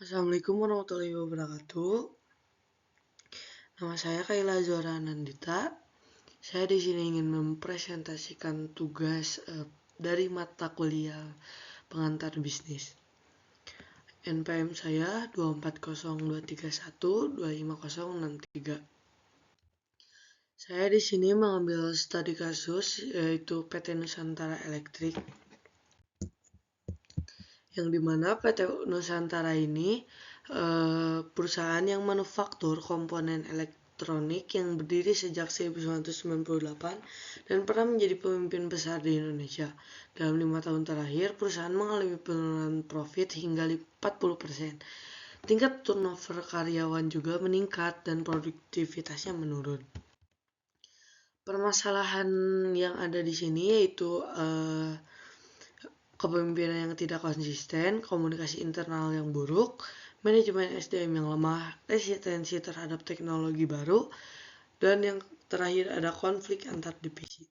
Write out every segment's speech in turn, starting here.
Assalamualaikum warahmatullahi wabarakatuh. Nama saya Kaila Zora Nandita. Saya di sini ingin mempresentasikan tugas dari mata kuliah pengantar bisnis. NPM saya 24023125063. Saya di sini mengambil studi kasus yaitu PT Nusantara Elektrik, yang dimana PT Nusantara ini perusahaan yang manufaktur komponen elektronik yang berdiri sejak 1998 dan pernah menjadi pemimpin besar di Indonesia. Dalam 5 tahun terakhir, perusahaan mengalami penurunan profit hingga 40%. Tingkat turnover karyawan juga meningkat dan produktivitasnya menurun. Permasalahan yang ada di sini yaitu kepemimpinan yang tidak konsisten, komunikasi internal yang buruk, manajemen SDM yang lemah, resistensi terhadap teknologi baru, dan yang terakhir ada konflik antar divisi.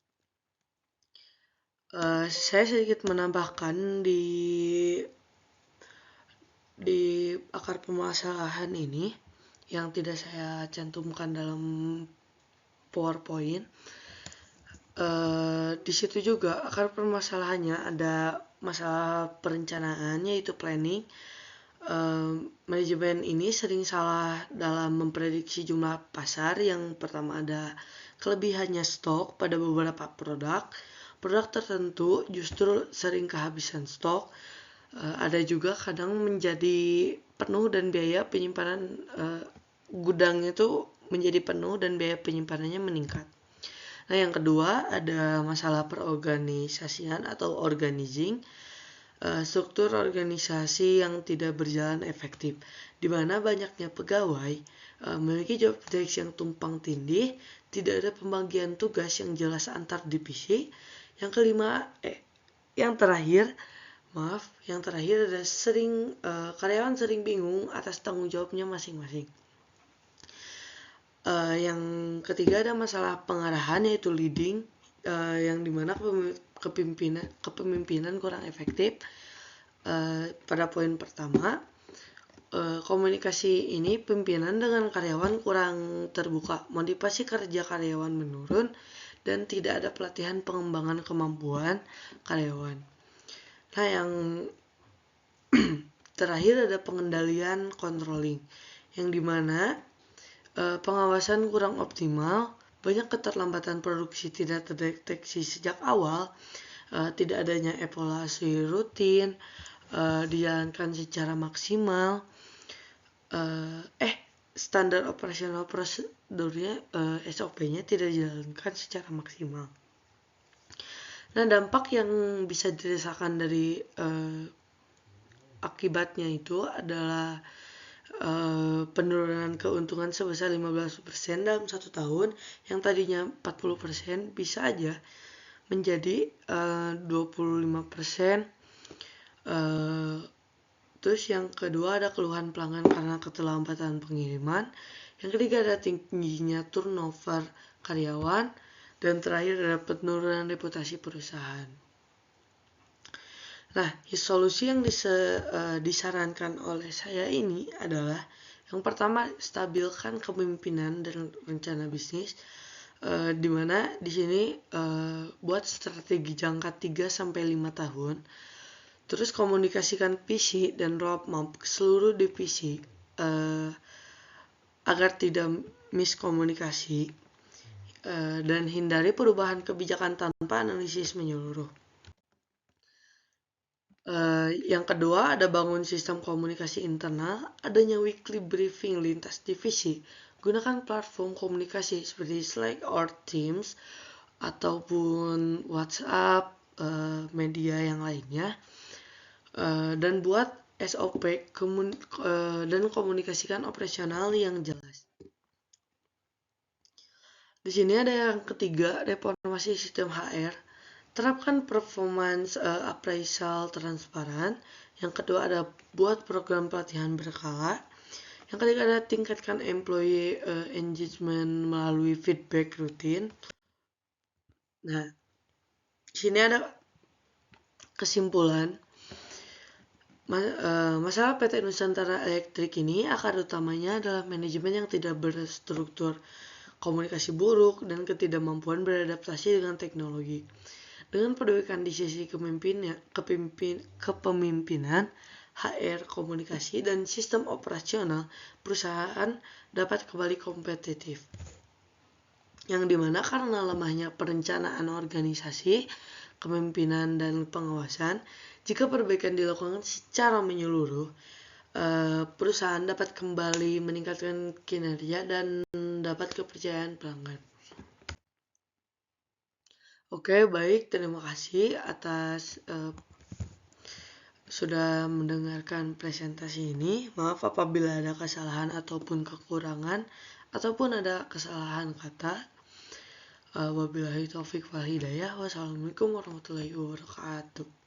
Saya sedikit menambahkan di akar permasalahan ini yang tidak saya cantumkan dalam PowerPoint. Di situ juga akar permasalahannya ada masalah perencanaan yaitu planning. Manajemen ini sering salah dalam memprediksi jumlah pasar. Yang pertama ada kelebihannya stok pada beberapa produk tertentu justru sering kehabisan stok. Ada juga kadang menjadi penuh dan biaya penyimpanan gudangnya itu menjadi penuh dan biaya penyimpanannya meningkat. Nah, yang kedua ada masalah perorganisasian atau organizing. Struktur organisasi yang tidak berjalan efektif, di mana banyaknya pegawai memiliki job desk yang tumpang tindih, tidak ada pembagian tugas yang jelas antar divisi. Yang terakhir ada karyawan sering bingung atas tanggung jawabnya masing-masing. Yang ketiga ada masalah pengarahan yaitu leading, yang dimana kepemimpinan kurang efektif. Pada poin pertama, komunikasi ini pimpinan dengan karyawan kurang terbuka, motivasi kerja karyawan menurun, dan tidak ada pelatihan pengembangan kemampuan karyawan. Nah, yang terakhir ada pengendalian controlling, yang dimana pengawasan kurang optimal, banyak keterlambatan produksi tidak terdeteksi sejak awal, tidak adanya evaluasi rutin, dijalankan secara maksimal, standar operasional prosedurnya SOP-nya tidak dijalankan secara maksimal. Nah, dampak yang bisa dirasakan dari akibatnya itu adalah penurunan keuntungan sebesar 15% dalam 1 tahun, yang tadinya 40% bisa aja menjadi 25%. Terus yang kedua ada keluhan pelanggan karena keterlambatan pengiriman. Yang ketiga ada tingginya turnover karyawan. Dan terakhir ada penurunan reputasi perusahaan. Nah, solusi yang disarankan oleh saya ini adalah yang pertama, stabilkan kepemimpinan dan rencana bisnis, di mana di sini buat strategi jangka 3-5 tahun. Terus komunikasikan visi dan roadmap ke seluruh divisi agar tidak miskomunikasi, dan hindari perubahan kebijakan tanpa analisis menyeluruh. Yang kedua ada bangun sistem komunikasi internal, adanya weekly briefing lintas divisi, gunakan platform komunikasi seperti Slack or Teams ataupun WhatsApp, media yang lainnya, dan buat SOP dan komunikasikan operasional yang jelas. Di sini ada yang ketiga, reformasi sistem HR. Terapkan performance appraisal transparan. Yang kedua ada buat program pelatihan berkala. Yang ketiga ada tingkatkan employee engagement melalui feedback rutin. Nah, di sini ada kesimpulan. Masalah PT Nusantara Elektrik ini akar utamanya adalah manajemen yang tidak berstruktur, komunikasi buruk, dan ketidakmampuan beradaptasi dengan teknologi. Dengan pendudukan di sisi kepemimpinan, HR, komunikasi, dan sistem operasional, perusahaan dapat kembali kompetitif. Yang dimana karena lemahnya perencanaan organisasi, kepemimpinan, dan pengawasan, jika perbaikan dilakukan secara menyeluruh, perusahaan dapat kembali meningkatkan kinerja dan dapat kepercayaan pelanggan. Oke, baik. Terima kasih atas sudah mendengarkan presentasi ini. Maaf apabila ada kesalahan ataupun kekurangan ataupun ada kesalahan kata. Wabillahi taufik wal hidayah. Wassalamualaikum warahmatullahi wabarakatuh.